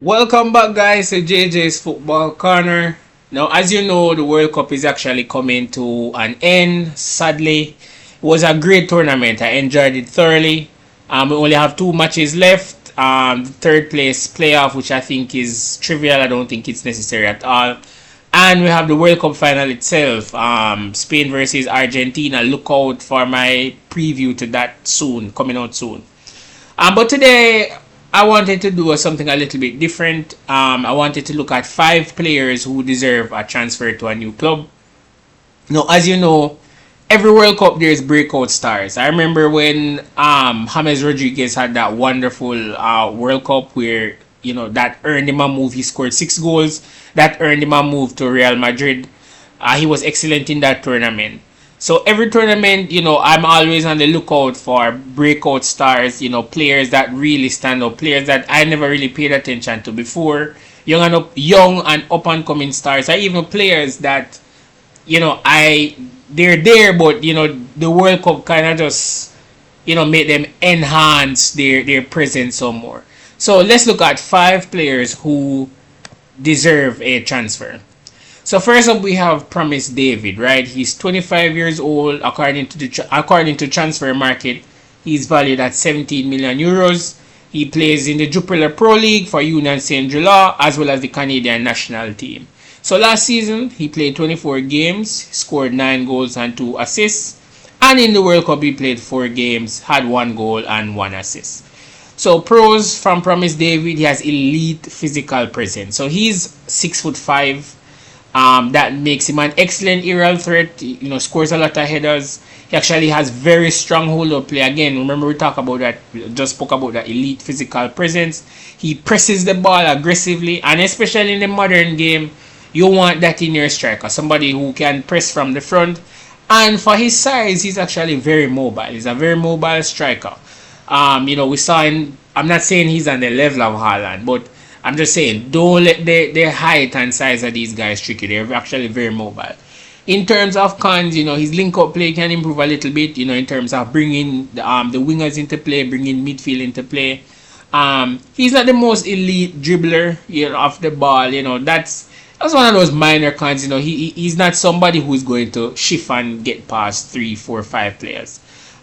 Welcome back, guys, to JJ's Football Corner. Now, as you know, the World Cup is actually coming to an end. Sadly, it was a great tournament. I enjoyed it thoroughly. We only have two matches left. The third place playoff, which I think is trivial. I don't think it's necessary at all. And we have the World Cup final itself. Spain versus Argentina. Look out for my preview to that soon, coming out soon. But today I wanted to do something a little bit different. I wanted to look at 5 players who deserve a transfer to a new club. Now, as you know, every World Cup there's breakout stars. I remember when James Rodriguez had that wonderful World Cup where that earned him a move. He scored 6 goals. That earned him a move to Real Madrid. He was excellent in that tournament. So every tournament, I'm always on the lookout for breakout stars, players that really stand out, players that I never really paid attention to before, young and up and coming stars, or even players that, they're there, but the World Cup kind of just, make them enhance their presence some more. So let's look at 5 players who deserve a transfer. So first up, we have Promise David, right? He's 25 years old. According to Transfer Market, he's valued at 17 million euros. He plays in the Jupiler Pro League for Union Saint-Gilloise as well as the Canadian national team. So last season, he played 24 games, scored 9 goals and 2 assists. And in the World Cup, he played 4 games, had 1 goal and 1 assist. So pros from Promise David, he has elite physical presence. So he's 6'5". That makes him an excellent aerial threat. Scores a lot of headers. He actually has very strong hold-up play. Again, remember we talked about that. Just spoke about that elite physical presence. He presses the ball aggressively, and especially in the modern game, you want that in your striker. Somebody who can press from the front. And for his size, he's actually very mobile. He's a very mobile striker. We saw him. I'm not saying he's on the level of Haaland, but I'm just saying, don't let the height and size of these guys trick you. They're actually very mobile. In terms of cons, his link-up play can improve a little bit, in terms of bringing the wingers into play, bringing midfield into play. He's not the most elite dribbler, off the ball. That's one of those minor cons. He's not somebody who's going to shift and get past 3, 4, 5 players.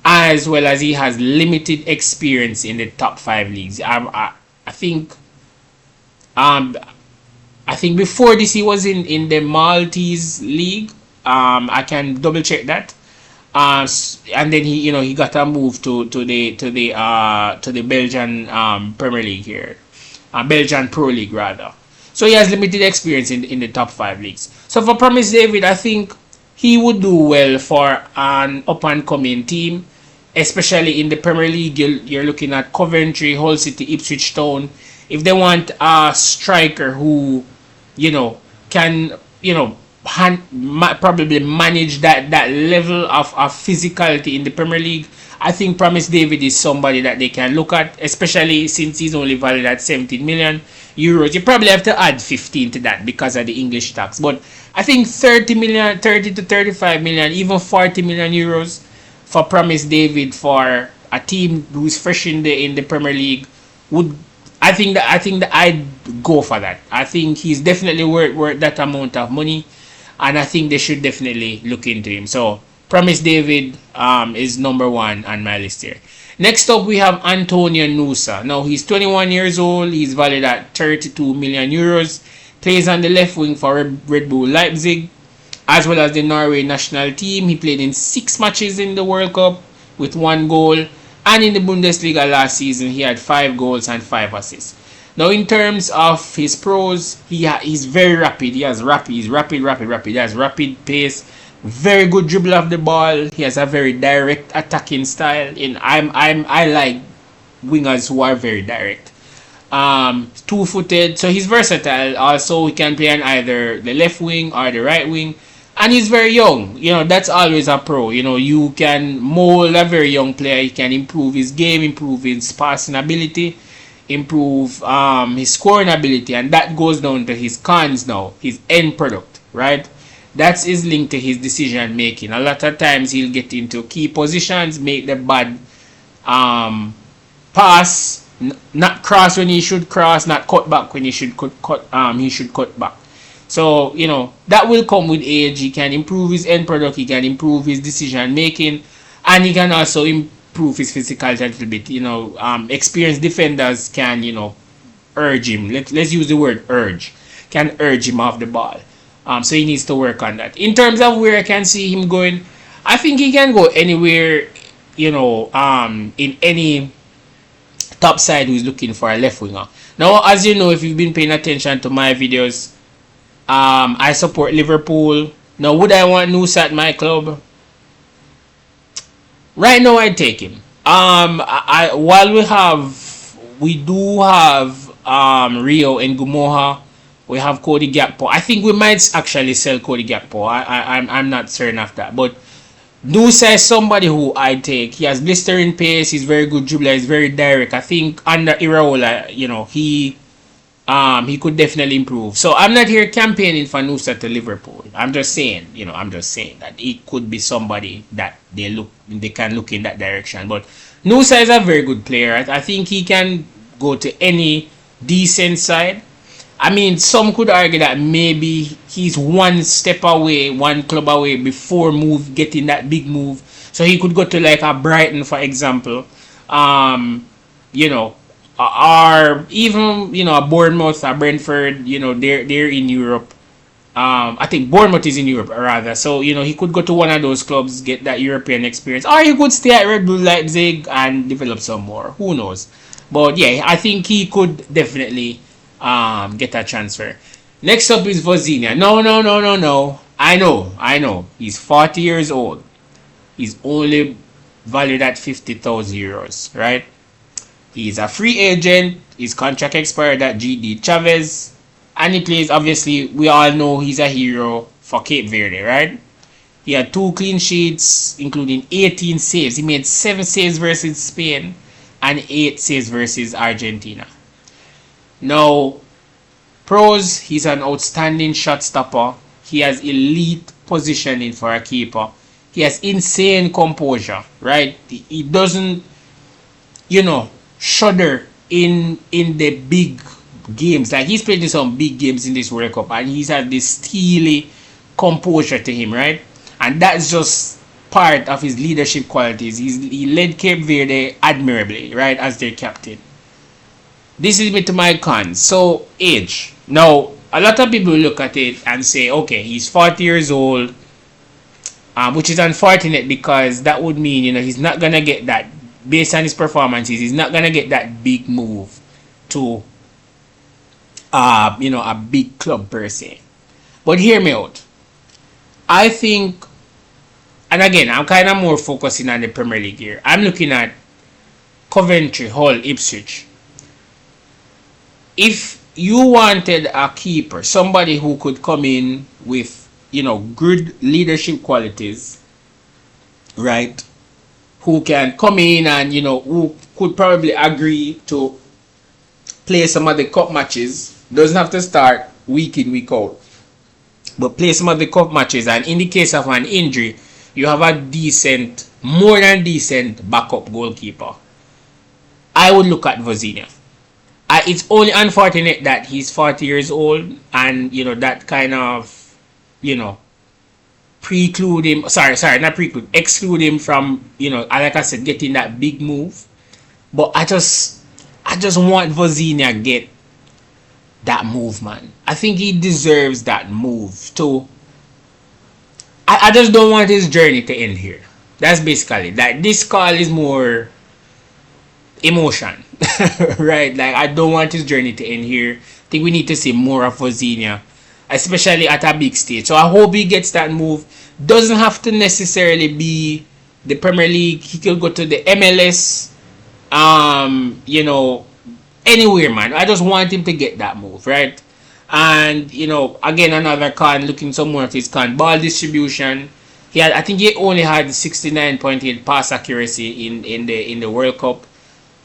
As well as he has limited experience in the top 5 leagues. I think before this he was in the Maltese league. I can double check that. And then he got a move to the Belgian Premier League here, Belgian Pro League rather. So he has limited experience in the top 5 leagues. So for Promise David, I think he would do well for an up and coming team, especially in the Premier League. You're looking at Coventry, Hull City, Ipswich Town. If they want a striker who, can, probably manage that level of physicality in the Premier League, I think Promise David is somebody that they can look at, especially since he's only valued at 17 million euros. You probably have to add 15 to that because of the English tax. But I think 30 to 35 million, even 40 million euros for Promise David for a team who's fresh in the Premier League would. I think that I'd go for that. I think he's definitely worth that amount of money, and I think they should definitely look into him. So Promise David is number 1 on my list here. Next up, we have Antonio Nusa. Now he's 21 years old. He's valued at 32 million euros. Plays on the left wing for Red Bull Leipzig, as well as the Norway national team. He played in 6 matches in the World Cup with 1 goal. And in the Bundesliga last season, he had 5 goals and 5 assists. Now, in terms of his pros, he's very rapid. He's rapid. He has rapid pace. Very good dribble of the ball. He has a very direct attacking style. And I like wingers who are very direct. 2-footed. So he's versatile. Also, he can play on either the left wing or the right wing. And he's very young. That's always a pro. You can mold a very young player. He can improve his game, improve his passing ability, improve his scoring ability. And that goes down to his cons now, his end product, right? That's his link to his decision making. A lot of times he'll get into key positions, make the bad pass, not cross when he should cross, not cut back when he should cut back. So, that will come with age. He can improve his end product, he can improve his decision making, and he can also improve his physicality a little bit. Experienced defenders can, urge him. Let's use the word urge. Can urge him off the ball. So he needs to work on that. In terms of where I can see him going, I think he can go anywhere, in any top side who's looking for a left winger. Now, as you know, if you've been paying attention to my videos, I support Liverpool. Now, would I want Nusa at my club? Right now, I'd take him. While we do have Rio and Gumoha, we have Cody Gakpo. I think we might actually sell Cody Gakpo. I'm not certain of that, but Nusa is somebody who I take. He has blistering pace. He's very good dribbler. He's very direct. I think under Iraola, he could definitely improve. So I'm not here campaigning for Nusa to Liverpool. I'm just saying that it could be somebody that they can look in that direction. But Nusa is a very good player. I think he can go to any decent side. I mean, some could argue that maybe he's one step away, one club away before getting that big move. So he could go to like a Brighton, for example, or even a Bournemouth, a Brentford. They're in Europe. I think Bournemouth is in Europe rather. So he could go to one of those clubs, get that European experience, or he could stay at Red Bull Leipzig and develop some more. Who knows? But yeah, I think he could definitely get a transfer. Next up is Vozinha. No. I know. He's 40 years old. He's only valued at 50,000 euros, right? He's a free agent. His contract expired at GD Chavez. And he plays, obviously, we all know he's a hero for Cape Verde, right? He had 2 clean sheets, including 18 saves. He made 7 saves versus Spain and 8 saves versus Argentina. Now, pros, he's an outstanding shot stopper. He has elite positioning for a keeper. He has insane composure, right? He doesn't, shudder in the big games. Like, he's played in some big games in this World Cup, and he's had this steely composure to him, right? And that's just part of his leadership qualities. He led Cape Verde admirably, right, as their captain. This is me to my cons. So, age. Now, a lot of people look at it and say, okay, he's 40 years old, which is unfortunate because that would mean, he's not going to get that, based on his performances, he's not going to get that big move to, a big club per se. But hear me out. I think, and again, I'm kind of more focusing on the Premier League here. I'm looking at Coventry, Hull, Ipswich. If you wanted a keeper, somebody who could come in with, good leadership qualities, right? Who can come in and, who could probably agree to play some of the cup matches. Doesn't have to start week in, week out. But play some of the cup matches. And in the case of an injury, you have a decent, more than decent backup goalkeeper. I would look at Vozinha. It's only unfortunate that he's 40 years old and, that kind of, exclude him from, like I said, getting that big move. But I just want Vozinha get that move, man. I think he deserves that move too. I just don't want his journey to end here. That's basically it. Like, this call is more emotion. Right? Like, I don't want his journey to end here. I think we need to see more of Vozinha, especially at a big stage. So I hope he gets that move. Doesn't have to necessarily be the Premier League. He could go to the MLS. Anywhere, man. I just want him to get that move, right? And again, another con, looking some more at his con, ball distribution. I think he only had 69.8 pass accuracy in the World Cup.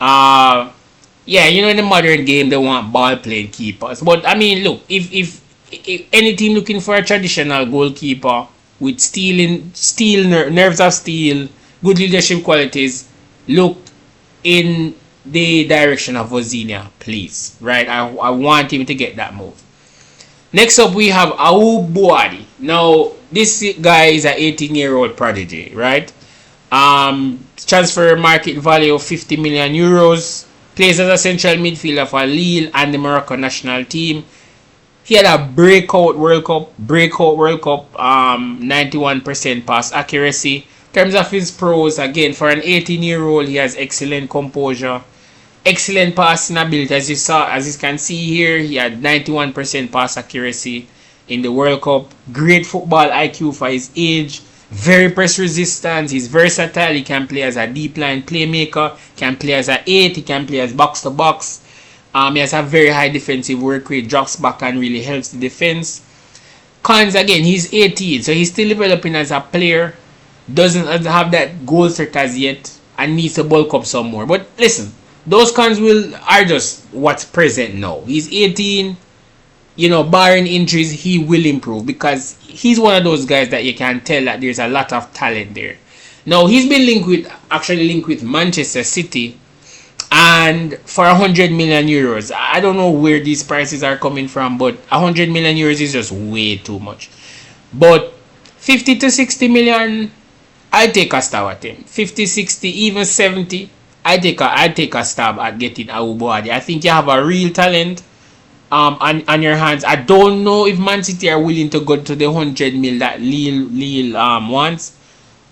In the modern game, they want ball playing keepers. But I mean, look, if any team looking for a traditional goalkeeper with nerves of steel, good leadership qualities, look in the direction of Vozinha, please. Right? I want him to get that move. Next up, we have Ayyoub Bouaddi. Now, this guy is an 18-year-old prodigy, right? Transfer market value of 50 million euros. Plays as a central midfielder for Lille and the Morocco national team. He had a breakout World Cup, 91% pass accuracy. In terms of his pros, again, for an 18-year-old, he has excellent composure, excellent passing ability. As you can see here, he had 91% pass accuracy in the World Cup. Great football IQ for his age. Very press resistant. He's versatile. He can play as a deep line playmaker. Can play as an 8. He can play as box to box. He has a very high defensive work rate. Drops back and really helps the defense. Cons, again, he's 18, so he's still developing as a player. Doesn't have that goal threat as yet and needs to bulk up some more. But listen, those cons are just what's present now. He's 18. Barring injuries, he will improve because he's one of those guys that you can tell that there's a lot of talent there. Now, he's been linked with Manchester City, and for 100 million euros. I don't know where these prices are coming from, but 100 million euros is just way too much. But 50 to 60 million, I take a stab at him. 50, 60, even 70, I take a stab at getting Ayyoub Bouaddi. I think you have a real talent on your hands. I don't know if Man City are willing to go to the 100 mil that Lille wants.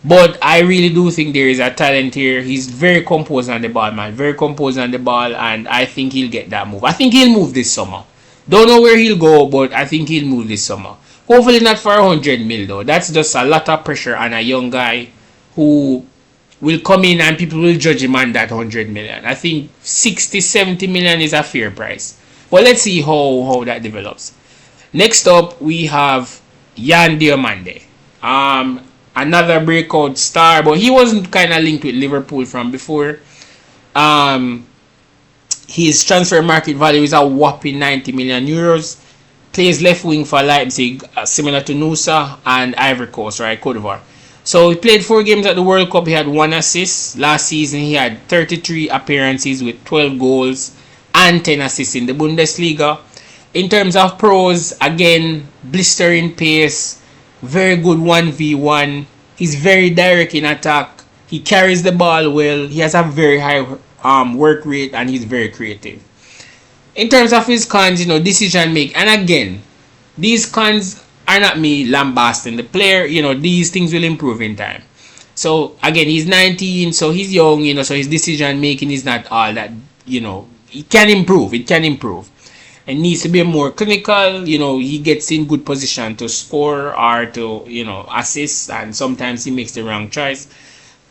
But I really do think there is a talent here. He's very composed on the ball, man. Very composed on the ball, and I think he'll get that move. I think he'll move this summer. Don't know where he'll go, but I think he'll move this summer. Hopefully not for 100 mil, though. That's just a lot of pressure on a young guy who will come in and people will judge him on that 100 million. I think 60, 70 million is a fair price. But let's see how that develops. Next up, we have Diomande. Another breakout star, but he wasn't kind of linked with Liverpool from before. His transfer market value is a whopping 90 million euros. Plays left wing for Leipzig, similar to Nusa and Ivory Coast, right? Cote d'Ivoire. So he played 4 games at the World Cup. He had 1 assist. Last season he had 33 appearances with 12 goals and 10 assists in the Bundesliga. In terms of pros, again, blistering pace. Very good 1v1. He's very direct in attack. He carries the ball well. He has a very high work rate and he's very creative. In terms of his cons, decision making. And again, these cons are not me lambasting the player. These things will improve in time. So again, he's 19, so he's young, so his decision making is not all that, it can improve. It can improve. And needs to be more clinical. He gets in good position to score or to, assist, and sometimes he makes the wrong choice.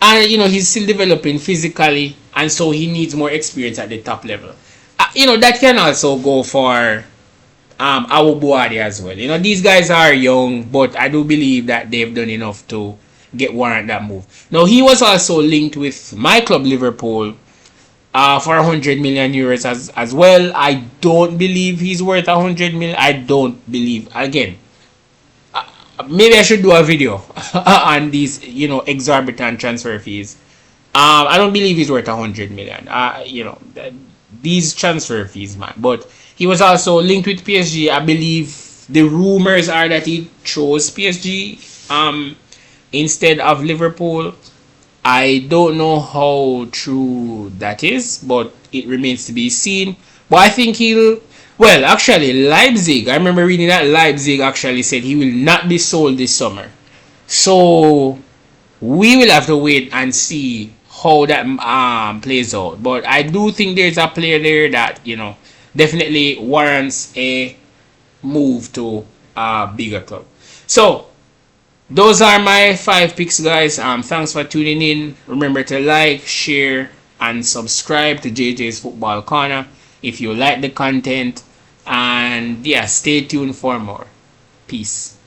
And, he's still developing physically, and so he needs more experience at the top level. That can also go for Ayyoub Bouaddi as well. These guys are young, but I do believe that they've done enough to warrant that move. Now, he was also linked with my club, Liverpool, for 100 million euros as well. I don't believe he's worth 100 million. I don't believe. Again, maybe I should do a video on these, exorbitant transfer fees. I don't believe he's worth 100 million. These transfer fees, man. But he was also linked with PSG. I believe the rumors are that he chose PSG instead of Liverpool. I don't know how true that is, but it remains to be seen. But I think actually, Leipzig, I remember reading that Leipzig actually said he will not be sold this summer. So, we will have to wait and see how that plays out. But I do think there's a player there that, definitely warrants a move to a bigger club. So, those are my 5 picks, guys. Thanks for tuning in. Remember to like, share, and subscribe to JJ's Football Corner if you like the content. And yeah, stay tuned for more. Peace.